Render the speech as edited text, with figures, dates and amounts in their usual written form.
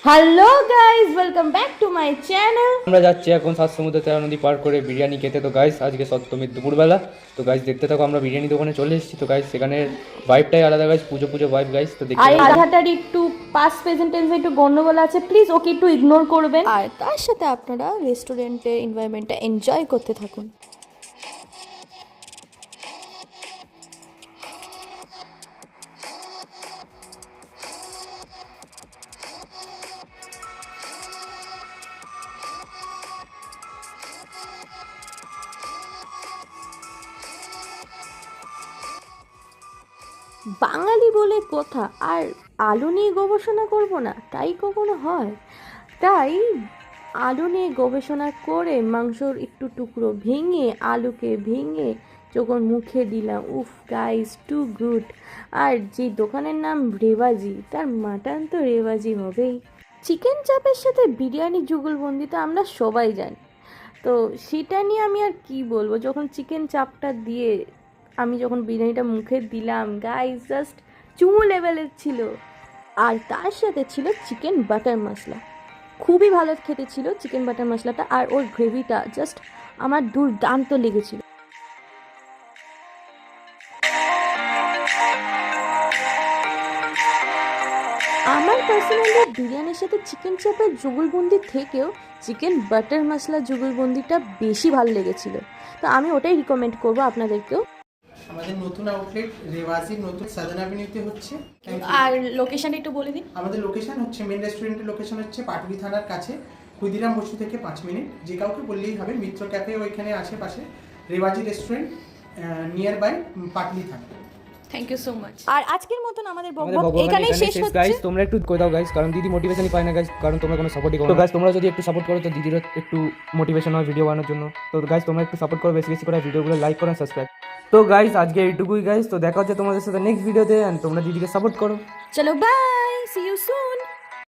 Hello guys, welcome back to my channel. আমরা যাচ্ছি এখন সাত সমুদ্র তেরো নদী পার করে বিরিয়ানি খেতে। তো গাইস আজকে সপ্তমীর দুপুরবেলা। তো গাইস দেখতে থাকো, আমরা বিরিয়ানি দোকানে চলে এসেছি। তো গাইস সেখানে ভাইবটাই আলাদা গাইস, পুজো পুজো ভাইব গাইস। তো দেখতে আর এই থাকো। আধাটার একটু পাস্ট প্রেজেন্ট টেন্সে একটু গন্ডগোল আছে, প্লিজ ওকে একটু ইগনোর করবেন। আর তার সাথে আপনারা রেস্টুরেন্টের এনভায়রনমেন্টটা এনজয় করতে থাকুন। বাঙালি বলে কথা, আর আলু নিয়ে গবেষণা করব না তাই কখনো হয়? তাই আলু নিয়ে গবেষণা করে মাংসর একটু টুকরো ভেঙে আলুকে ভেঙে যখন মুখে দিলাম, উফ গাইস, টু গুড। আর যে দোকানের নাম রেওয়াজি, তার মাটন তো রেওয়াজি হবেই। চিকেন চাপের সাথে বিরিয়ানি যুগলবন্দি তো আমরা সবাই জানি। তো সেটা নিয়ে আমি আর কি বলবো, যখন চিকেন চাপটা দিয়ে আমি যখন বিরিয়ানিটা মুখে দিলাম গাইস, জাস্ট চুমু লেভেলের ছিল। আর তার সাথে ছিল চিকেন বাটার মশলা, খুবই ভালো খেতে ছিল চিকেন বাটার মশলাটা। আর ওর গ্রেভিটা জাস্ট আমার দুর্দান্ত লেগেছিল। আমার পার্সোনালি বিরিয়ানির সাথে চিকেন চাপের যুগলবন্দি থেকেও চিকেন বাটার মশলা যুগলবন্দিটা বেশি ভালো লেগেছিল। তো আমি ওটাই রিকমেন্ড করবো আপনাদেরকেও। আমাদের নতুন আউটলেট রেওয়াজির নতুন সাজান অ্যাভিনিউতে হচ্ছে। আর লোকেশনটা একটু বলে দিন। আমাদের লোকেশন হচ্ছে, মেন রেস্টুরেন্টের লোকেশন হচ্ছে পাটুলি থানার কাছে, ক্ষুদিরাম বসু থেকে 5 মিনিট। যে কাউকে বললেই হবে, মিত্র ক্যাফে ওইখানে আশেপাশে, Rewaji restaurant near by Patuli থানা। Thank you so much. আর আজকের মতন আমাদের আমাদের বকবক ভগবান এখানেই শেষ হচ্ছে। গাইস, তোমরা একটু করে দাও গাইস, কারণ দিদি মোটিভেশনই পায় না গাইস, কারণ তোমরা কোনো সাপোর্টই করো না। তো গাইস তোমরা যদি একটু সাপোর্ট করো তো দিদিরও একটু মোটিভেশন হয় ভিডিও বানানোর জন্য। তো গাইস তোমরা একটু সাপোর্ট করো, বেশি বেশি করে ভিডিওগুলো লাইক করো, সাবস্ক্রাইব। তো গাইস আজকে এইটুকুই গাইস, তো দেখা হচ্ছে তোমাদের সাথে নেক্সট ভিডিওতে। এন্ড তোমরা দিদিকে সাপোর্ট করো। চলো বাই, সি ইউ সুন।